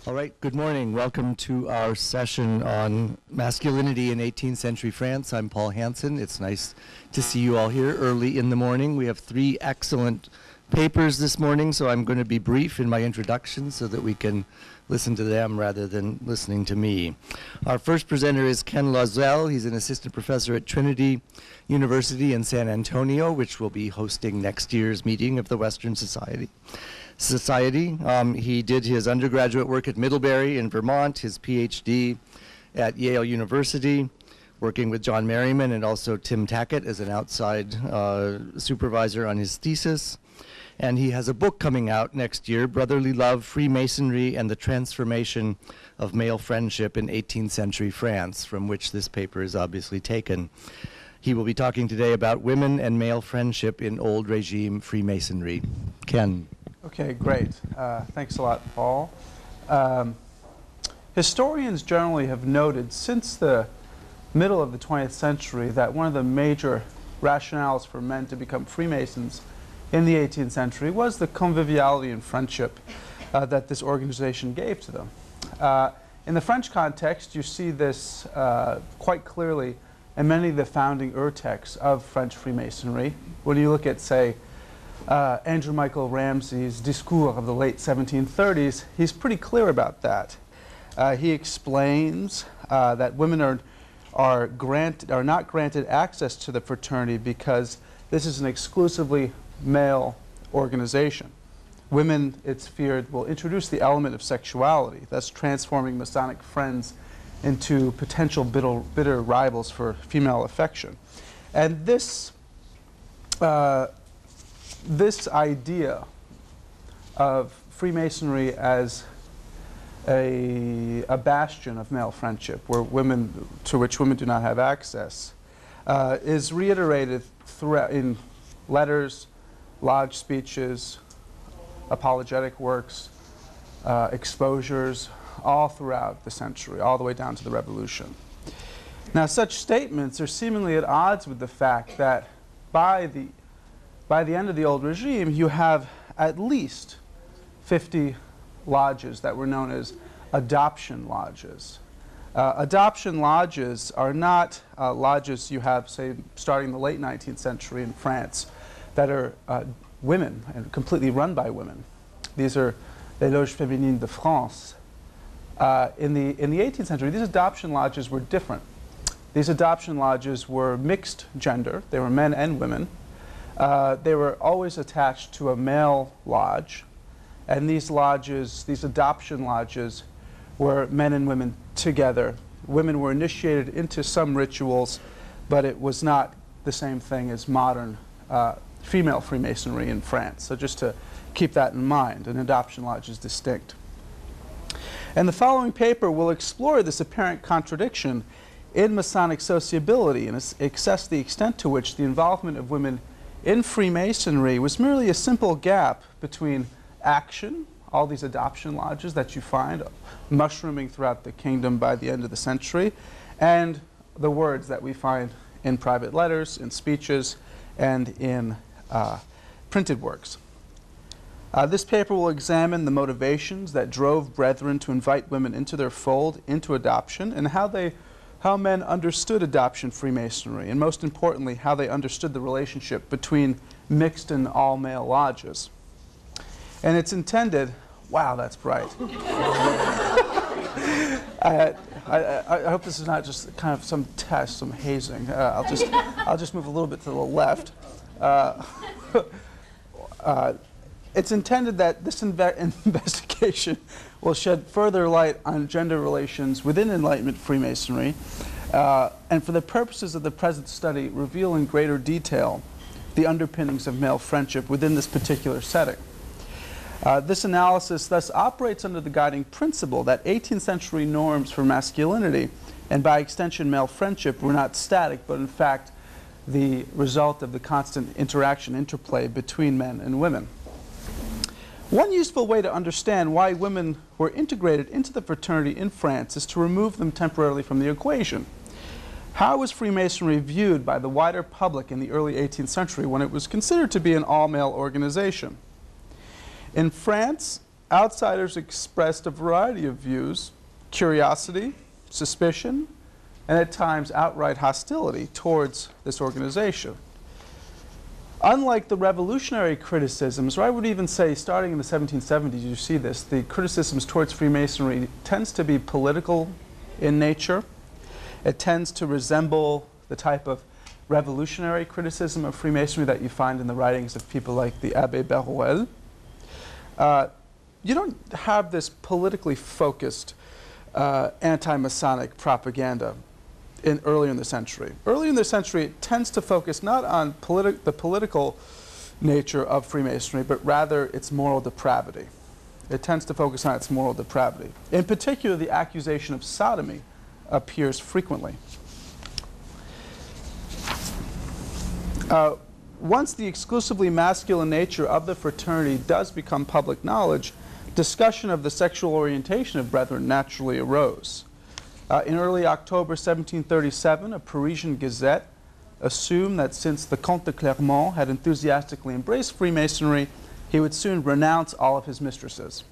All right, good morning. Welcome to our session on masculinity in 18th century France. I'm Paul Hansen. It's nice to see you all here early in the morning. We have 3 excellent papers this morning, so I'm going to be brief in my introduction so that we can listen to them rather than listening to me. Our first presenter is Ken Loiselle. He's an assistant professor at Trinity University in San Antonio, which will be hosting next year's meeting of the Western Society. He did his undergraduate work at Middlebury in Vermont, his PhD at Yale University, working with John Merriman and also Tim Tackett as an outside supervisor on his thesis. And he has a book coming out next year, Brotherly Love, Freemasonry, and the Transformation of Male Friendship in 18th Century France, from which this paper is obviously taken. He will be talking today about women and male friendship in old regime Freemasonry. Ken. Okay, great. Thanks a lot, Paul. Historians generally have noted since the middle of the 20th century that one of the major rationales for men to become Freemasons in the 18th century was the conviviality and friendship that this organization gave to them. In the French context, you see this quite clearly in many of the founding texts of French Freemasonry. When you look at, say, Andrew Michael Ramsey's Discours of the late 1730s, he's pretty clear about that. He explains that women are not granted access to the fraternity because this is an exclusively male organization. Women, it's feared, will introduce the element of sexuality, thus transforming Masonic friends into potential bitter rivals for female affection. And this idea of Freemasonry as a bastion of male friendship, to which women do not have access, is reiterated throughout in letters, lodge speeches, apologetic works, exposures, all throughout the century, all the way down to the Revolution. Now, such statements are seemingly at odds with the fact that by the end of the old regime, you have at least 50 lodges that were known as adoption lodges. Adoption lodges are not lodges you have, say, starting in the late 19th century in France, that are women and completely run by women. These are les loges féminines de France. In the 18th century, these adoption lodges were different. These adoption lodges were mixed gender. They were men and women. They were always attached to a male lodge, and these adoption lodges, were men and women together. Women were initiated into some rituals, but it was not the same thing as modern female Freemasonry in France. So just to keep that in mind, an adoption lodge is distinct. And the following paper will explore this apparent contradiction in Masonic sociability and assess the extent to which the involvement of women in Freemasonry was merely a simple gap between action, all these adoption lodges that you find mushrooming throughout the kingdom by the end of the century, and the words that we find in private letters, in speeches, and in printed works. This paper will examine the motivations that drove brethren to invite women into their fold, into adoption, and how men understood adoption Freemasonry, and most importantly, how they understood the relationship between mixed and all-male lodges. And it's intended, wow, that's bright. I hope this is not just kind of some test, some hazing. I'll just move a little bit to the left. It's intended that this investigation will shed further light on gender relations within Enlightenment Freemasonry, and for the purposes of the present study, reveal in greater detail the underpinnings of male friendship within this particular setting. This analysis thus operates under the guiding principle that 18th century norms for masculinity, and by extension male friendship, were not static, but in fact the result of the constant interplay between men and women. One useful way to understand why women were integrated into the fraternity in France is to remove them temporarily from the equation. How was Freemasonry viewed by the wider public in the early 18th century when it was considered to be an all-male organization? In France, outsiders expressed a variety of views: curiosity, suspicion, and at times outright hostility towards this organization. Unlike the revolutionary criticisms, or I would even say starting in the 1770s, you see this, the criticisms towards Freemasonry tends to be political in nature. It tends to resemble the type of revolutionary criticism of Freemasonry that you find in the writings of people like the Abbé Barruel. You don't have this politically focused anti-Masonic propaganda early in the century. Early in the century, it tends to focus not on the political nature of Freemasonry, but rather its moral depravity. It tends to focus on its moral depravity. In particular, the accusation of sodomy appears frequently. Once the exclusively masculine nature of the fraternity does become public knowledge, discussion of the sexual orientation of brethren naturally arose. In early October 1737, a Parisian gazette assumed that since the Comte de Clermont had enthusiastically embraced Freemasonry, he would soon renounce all of his mistresses.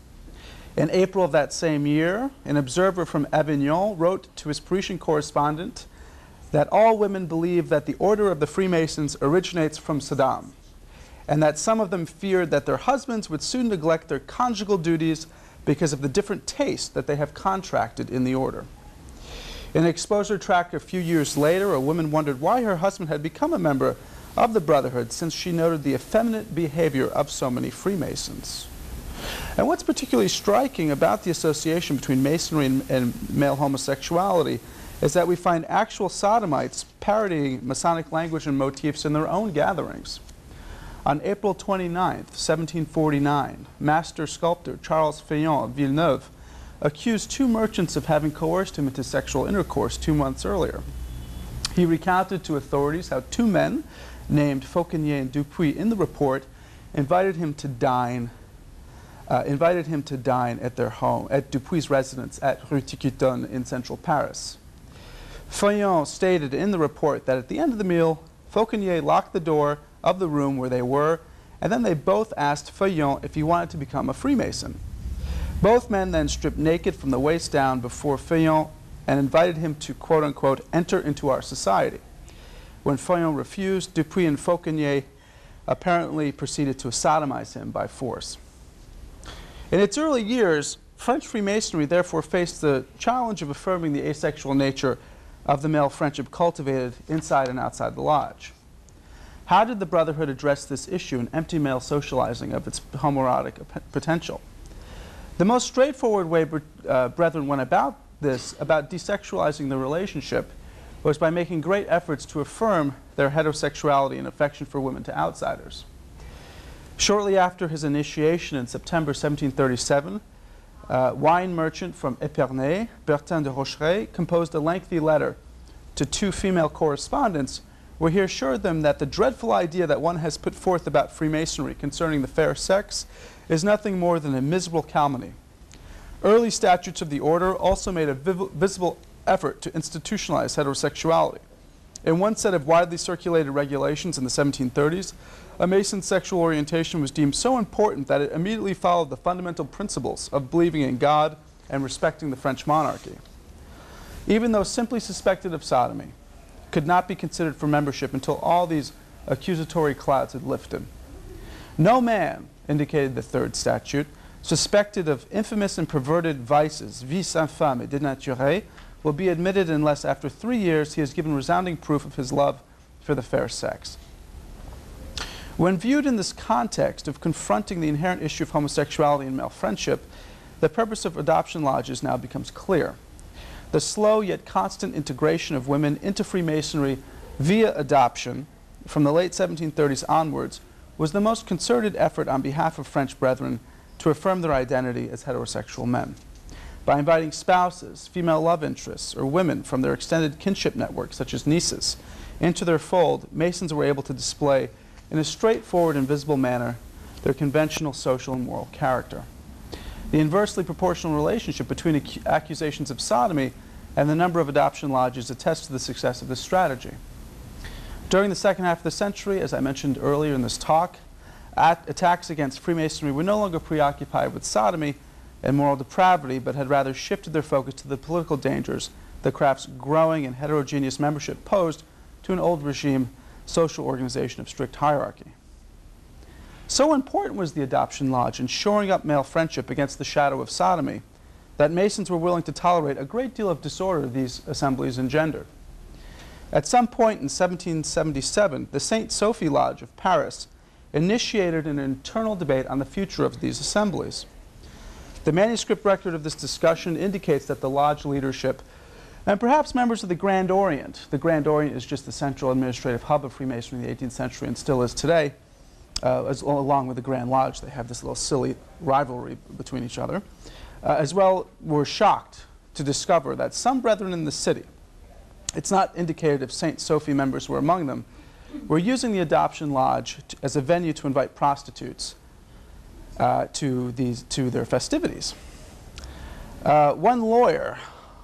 In April of that same year, an observer from Avignon wrote to his Parisian correspondent that all women believe that the order of the Freemasons originates from Saddam, and that some of them feared that their husbands would soon neglect their conjugal duties because of the different taste that they have contracted in the order. In an exposure tract a few years later, a woman wondered why her husband had become a member of the Brotherhood, since she noted the effeminate behavior of so many Freemasons. And what's particularly striking about the association between Masonry and male homosexuality is that we find actual sodomites parodying Masonic language and motifs in their own gatherings. On April 29th, 1749, master sculptor Charles Fillon of Villeneuve accused two merchants of having coerced him into sexual intercourse 2 months earlier. He recounted to authorities how two men named Fauconnier and Dupuis in the report invited him to dine at their home, at Dupuis' residence at Rue Tiquetonne in central Paris. Fillon stated in the report that at the end of the meal, Fauconnier locked the door of the room where they were, and then they both asked Fillon if he wanted to become a Freemason. Both men then stripped naked from the waist down before Fillon and invited him to, quote-unquote, enter into our society. When Fillon refused, Dupuis and Fauconnier apparently proceeded to sodomize him by force. In its early years, French Freemasonry therefore faced the challenge of affirming the asexual nature of the male friendship cultivated inside and outside the lodge. How did the Brotherhood address this issue and empty male socializing of its homoerotic potential? The most straightforward way brethren went about this, about desexualizing the relationship, was by making great efforts to affirm their heterosexuality and affection for women to outsiders. Shortly after his initiation in September 1737, wine merchant from Épernay, Bertin de Rocheret, composed a lengthy letter to two female correspondents where he assured them that the dreadful idea that one has put forth about Freemasonry concerning the fair sex is nothing more than a miserable calumny. Early statutes of the order also made a visible effort to institutionalize heterosexuality. In one set of widely circulated regulations in the 1730s, a Mason's sexual orientation was deemed so important that it immediately followed the fundamental principles of believing in God and respecting the French monarchy. Even though simply suspected of sodomy, could not be considered for membership until all these accusatory clouds had lifted. No man, indicated the third statute, suspected of infamous and perverted vices, vices infâmes et dénaturés, will be admitted unless after 3 years he has given resounding proof of his love for the fair sex. When viewed in this context of confronting the inherent issue of homosexuality and male friendship, the purpose of adoption lodges now becomes clear. The slow yet constant integration of women into Freemasonry via adoption from the late 1730s onwards was the most concerted effort on behalf of French brethren to affirm their identity as heterosexual men. By inviting spouses, female love interests, or women from their extended kinship network, such as nieces, into their fold, Masons were able to display in a straightforward and visible manner their conventional social and moral character. The inversely proportional relationship between accusations of sodomy and the number of adoption lodges attests to the success of this strategy. During the second half of the century, as I mentioned earlier in this talk, attacks against Freemasonry were no longer preoccupied with sodomy and moral depravity, but had rather shifted their focus to the political dangers the craft's growing and heterogeneous membership posed to an old regime social organization of strict hierarchy. So important was the Adoption Lodge in shoring up male friendship against the shadow of sodomy that Masons were willing to tolerate a great deal of disorder these assemblies engendered. At some point in 1777, the St. Sophie Lodge of Paris initiated an internal debate on the future of these assemblies. The manuscript record of this discussion indicates that the lodge leadership and perhaps members of the Grand Orient — the Grand Orient is just the central administrative hub of Freemasonry in the 18th century and still is today, along with the Grand Lodge. They have this little silly rivalry between each other. As well, were shocked to discover that some brethren in the city — it's not indicated if St. Sophie members were among them — were using the Adoption Lodge as a venue to invite prostitutes to their festivities. One lawyer,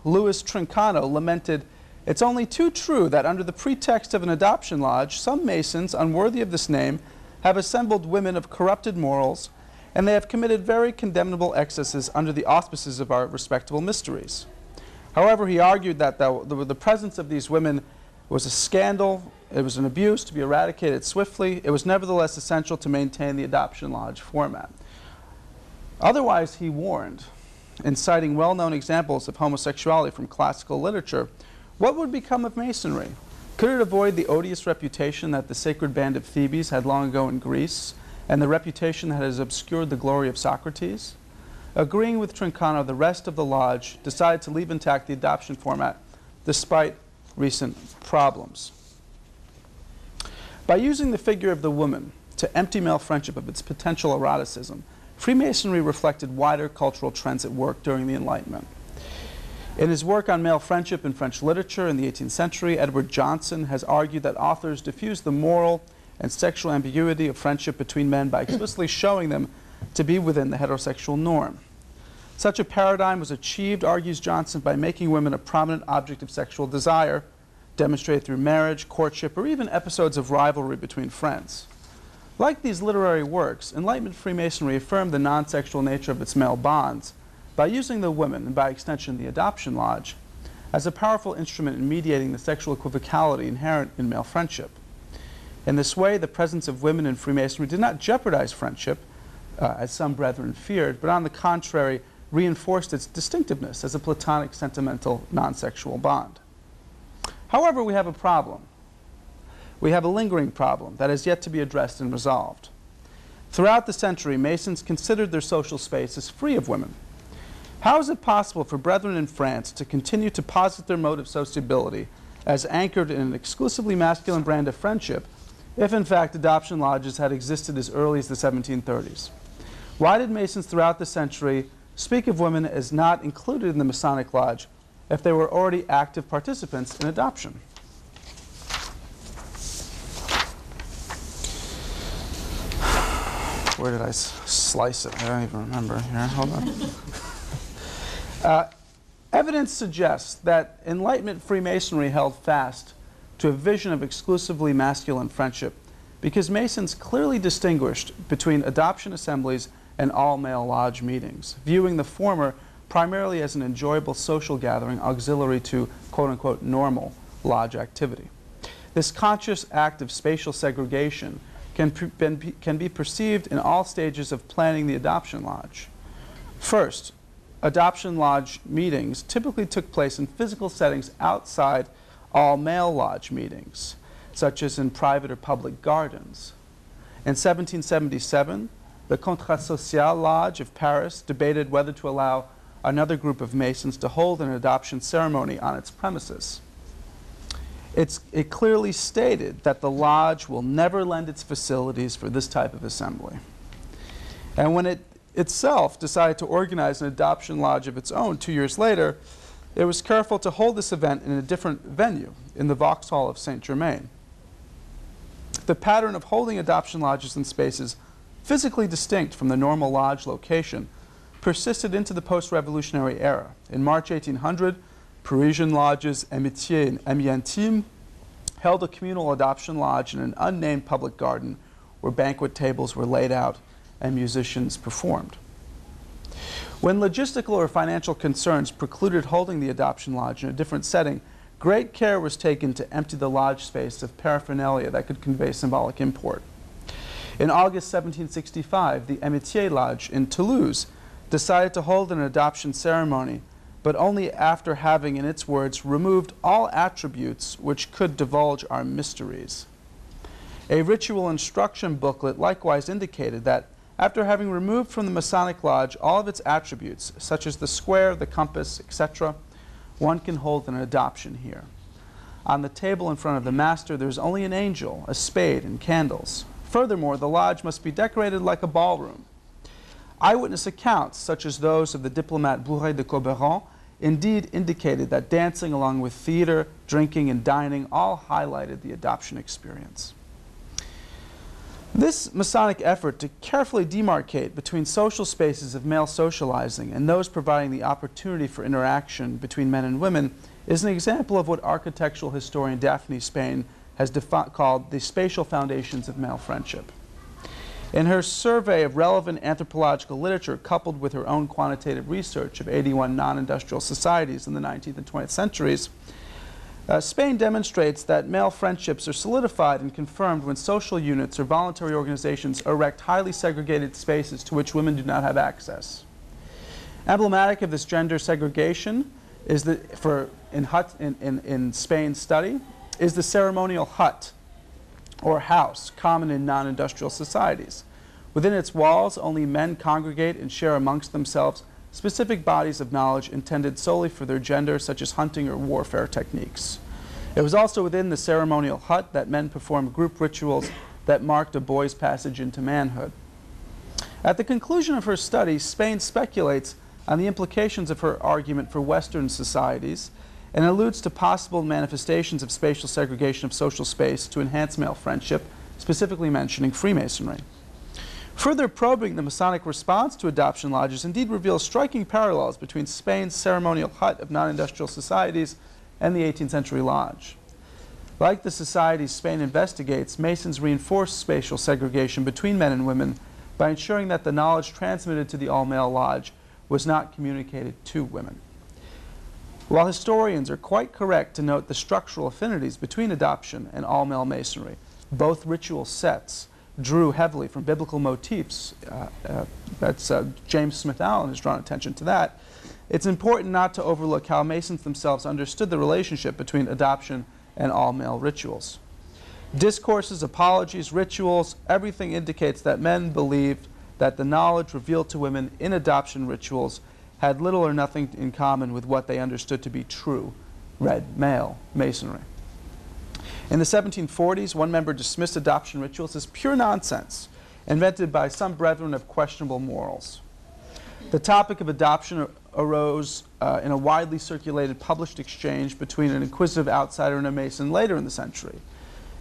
Louis Trincano, lamented, "It's only too true that under the pretext of an adoption lodge, some Masons, unworthy of this name, have assembled women of corrupted morals, and they have committed very condemnable excesses under the auspices of our respectable mysteries." However, he argued that the presence of these women was a scandal, it was an abuse to be eradicated swiftly. It was nevertheless essential to maintain the Adoption Lodge format. Otherwise, he warned, in citing well-known examples of homosexuality from classical literature, what would become of Masonry? Could it avoid the odious reputation that the sacred band of Thebes had long ago in Greece, and the reputation that has obscured the glory of Socrates? Agreeing with Trincano, the rest of the lodge decided to leave intact the adoption format despite recent problems. By using the figure of the woman to empty male friendship of its potential eroticism, Freemasonry reflected wider cultural trends at work during the Enlightenment. In his work on male friendship in French literature in the 18th century, Edward Johnson has argued that authors diffuse the moral and sexual ambiguity of friendship between men by explicitly showing them to be within the heterosexual norm. Such a paradigm was achieved, argues Johnson, by making women a prominent object of sexual desire, demonstrated through marriage, courtship, or even episodes of rivalry between friends. Like these literary works, Enlightenment Freemasonry affirmed the non-sexual nature of its male bonds by using the women, and by extension the Adoption Lodge, as a powerful instrument in mediating the sexual equivocality inherent in male friendship. In this way, the presence of women in Freemasonry did not jeopardize friendship, as some brethren feared, but on the contrary, reinforced its distinctiveness as a platonic, sentimental, non-sexual bond. However, we have a problem. We have a lingering problem that has yet to be addressed and resolved. Throughout the century, Masons considered their social space as free of women. How is it possible for brethren in France to continue to posit their mode of sociability as anchored in an exclusively masculine brand of friendship if, in fact, adoption lodges had existed as early as the 1730s? Why did Masons throughout the century speak of women as not included in the Masonic Lodge if they were already active participants in adoption? Where did I slice it? I don't even remember. Here, hold on. Evidence suggests that Enlightenment Freemasonry held fast to a vision of exclusively masculine friendship because Masons clearly distinguished between adoption assemblies and all-male lodge meetings, viewing the former primarily as an enjoyable social gathering auxiliary to quote-unquote normal lodge activity. This conscious act of spatial segregation can be perceived in all stages of planning the adoption lodge. First, adoption lodge meetings typically took place in physical settings outside all male lodge meetings, such as in private or public gardens. In 1777, the Contrat Social Lodge of Paris debated whether to allow another group of Masons to hold an adoption ceremony on its premises. It clearly stated that the lodge will never lend its facilities for this type of assembly. And when it itself decided to organize an adoption lodge of its own 2 years later, it was careful to hold this event in a different venue, in the Vauxhall of Saint Germain. The pattern of holding adoption lodges in spaces physically distinct from the normal lodge location persisted into the post-revolutionary era. In March 1800, Parisian lodges Amitié and Ami Intime held a communal adoption lodge in an unnamed public garden where banquet tables were laid out and musicians performed. When logistical or financial concerns precluded holding the adoption lodge in a different setting, great care was taken to empty the lodge space of paraphernalia that could convey symbolic import. In August 1765, the Amitié Lodge in Toulouse decided to hold an adoption ceremony, but only after having, in its words, removed all attributes which could divulge our mysteries. A ritual instruction booklet likewise indicated that after having removed from the Masonic Lodge all of its attributes, such as the square, the compass, etc., one can hold an adoption here. On the table in front of the master, there's only an angel, a spade, and candles. Furthermore, the lodge must be decorated like a ballroom. Eyewitness accounts, such as those of the diplomat Bourret de Coberon, indeed indicated that dancing along with theater, drinking, and dining all highlighted the adoption experience. This Masonic effort to carefully demarcate between social spaces of male socializing and those providing the opportunity for interaction between men and women is an example of what architectural historian Daphne Spain has called the spatial foundations of male friendship. In her survey of relevant anthropological literature, coupled with her own quantitative research of 81 non-industrial societies in the 19th and 20th centuries, Spain demonstrates that male friendships are solidified and confirmed when social units or voluntary organizations erect highly segregated spaces to which women do not have access. Emblematic of this gender segregation is in Spain's study is the ceremonial hut or house common in non-industrial societies. Within its walls, only men congregate and share amongst themselves specific bodies of knowledge intended solely for their gender, such as hunting or warfare techniques. It was also within the ceremonial hut that men performed group rituals that marked a boy's passage into manhood. At the conclusion of her study, Spain speculates on the implications of her argument for Western societies and alludes to possible manifestations of spatial segregation of social space to enhance male friendship, specifically mentioning Freemasonry. Further probing the Masonic response to adoption lodges indeed reveals striking parallels between Spain's ceremonial hut of non-industrial societies and the 18th century lodge. Like the societies Spain investigates, Masons reinforce spatial segregation between men and women by ensuring that the knowledge transmitted to the all-male lodge was not communicated to women. While historians are quite correct to note the structural affinities between adoption and all-male Masonry, both ritual sets drew heavily from biblical motifs. James Smith Allen has drawn attention to that. It's important not to overlook how Masons themselves understood the relationship between adoption and all-male rituals. Discourses, apologies, rituals, everything indicates that men believed that the knowledge revealed to women in adoption rituals had little or nothing in common with what they understood to be true, red male Masonry. In the 1740s, one member dismissed adoption rituals as pure nonsense, invented by some brethren of questionable morals. The topic of adoption arose in a widely circulated published exchange between an inquisitive outsider and a Mason later in the century,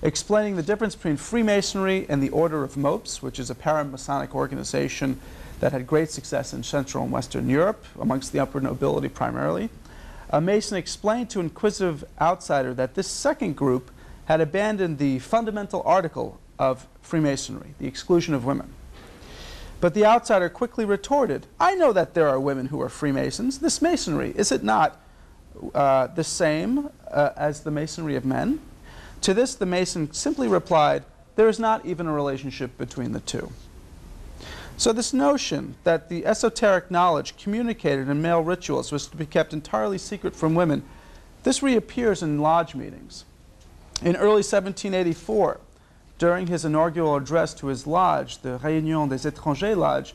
explaining the difference between Freemasonry and the Order of Mopes, which is a para-Masonic organization that had great success in Central and Western Europe, amongst the upper nobility primarily. A Mason explained to an inquisitive outsider that this second group had abandoned the fundamental article of Freemasonry, the exclusion of women. But the outsider quickly retorted, "I know that there are women who are Freemasons. This Masonry, is it not the same as the Masonry of men?" To this, the Mason simply replied, "There is not even a relationship between the two." So this notion that the esoteric knowledge communicated in male rituals was to be kept entirely secret from women, this reappears in lodge meetings. In early 1784, during his inaugural address to his lodge, the Réunion des Étrangers Lodge,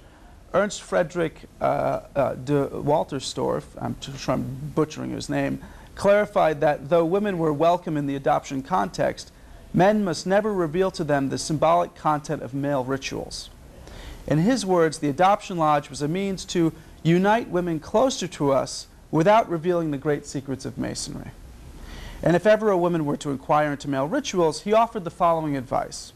Ernst Friedrich de Walterstorff, I'm sure I'm butchering his name, clarified that though women were welcome in the adoption context, men must never reveal to them the symbolic content of male rituals. In his words, the adoption lodge was a means to unite women closer to us without revealing the great secrets of Masonry. And if ever a woman were to inquire into male rituals, he offered the following advice.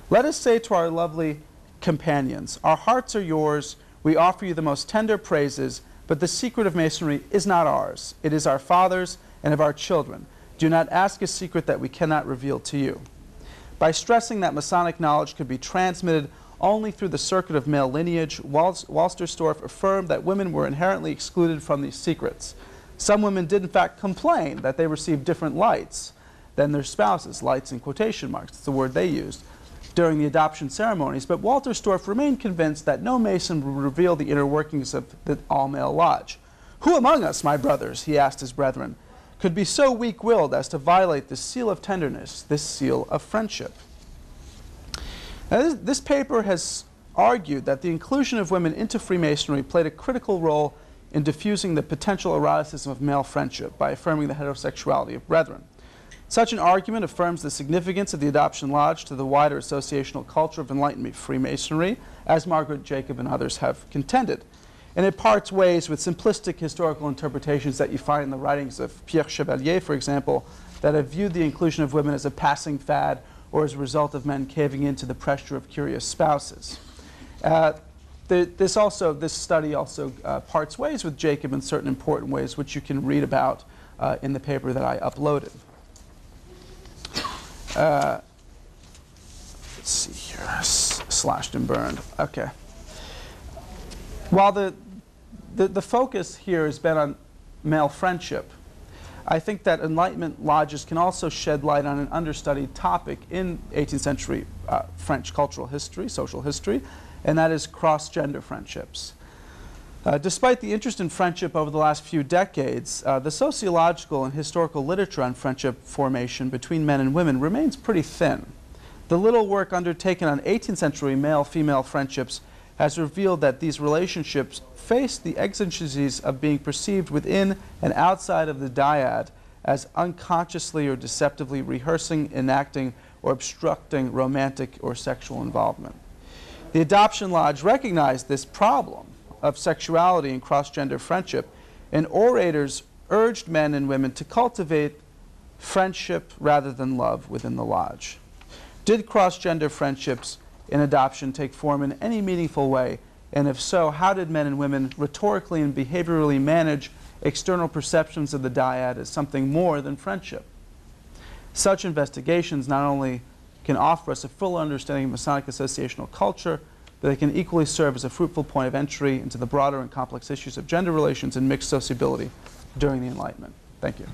"Let us say to our lovely companions, our hearts are yours, we offer you the most tender praises, but the secret of Masonry is not ours. It is our Father's and of our children. Do not ask a secret that we cannot reveal to you. By stressing that Masonic knowledge could be transmitted only through the circuit of male lineage, Wolsterstorff affirmed that women were inherently excluded from these secrets. Some women did in fact complain that they received different lights than their spouses, lights in quotation marks, it's the word they used, during the adoption ceremonies, but Wolterstorff remained convinced that no Mason would reveal the inner workings of the all-male lodge. "Who among us, my brothers," he asked his brethren, "could be so weak-willed as to violate this seal of tenderness, this seal of friendship?" Now, this paper has argued that the inclusion of women into Freemasonry played a critical role in diffusing the potential eroticism of male friendship by affirming the heterosexuality of brethren. Such an argument affirms the significance of the Adoption Lodge to the wider associational culture of Enlightenment Freemasonry, as Margaret Jacob and others have contended. And it parts ways with simplistic historical interpretations that you find in the writings of Pierre Chevalier, for example, that have viewed the inclusion of women as a passing fad or as a result of men caving into the pressure of curious spouses. This study also parts ways with Jacob in certain important ways, which you can read about in the paper that I uploaded. Let's see here, slashed and burned. Okay. While the focus here has been on male friendship, I think that Enlightenment lodges can also shed light on an understudied topic in 18th century French cultural history, social history, and that is cross-gender friendships. Despite the interest in friendship over the last few decades, the sociological and historical literature on friendship formation between men and women remains pretty thin. The little work undertaken on 18th century male-female friendships has revealed that these relationships face the exigencies of being perceived within and outside of the dyad as unconsciously or deceptively rehearsing, enacting, or obstructing romantic or sexual involvement. The Adoption Lodge recognized this problem of sexuality and cross-gender friendship, and orators urged men and women to cultivate friendship rather than love within the lodge. Did cross-gender friendships in adoption take form in any meaningful way? And if so, how did men and women rhetorically and behaviorally manage external perceptions of the dyad as something more than friendship? Such investigations not only can offer us a full understanding of Masonic associational culture, but they can equally serve as a fruitful point of entry into the broader and complex issues of gender relations and mixed sociability during the Enlightenment. Thank you.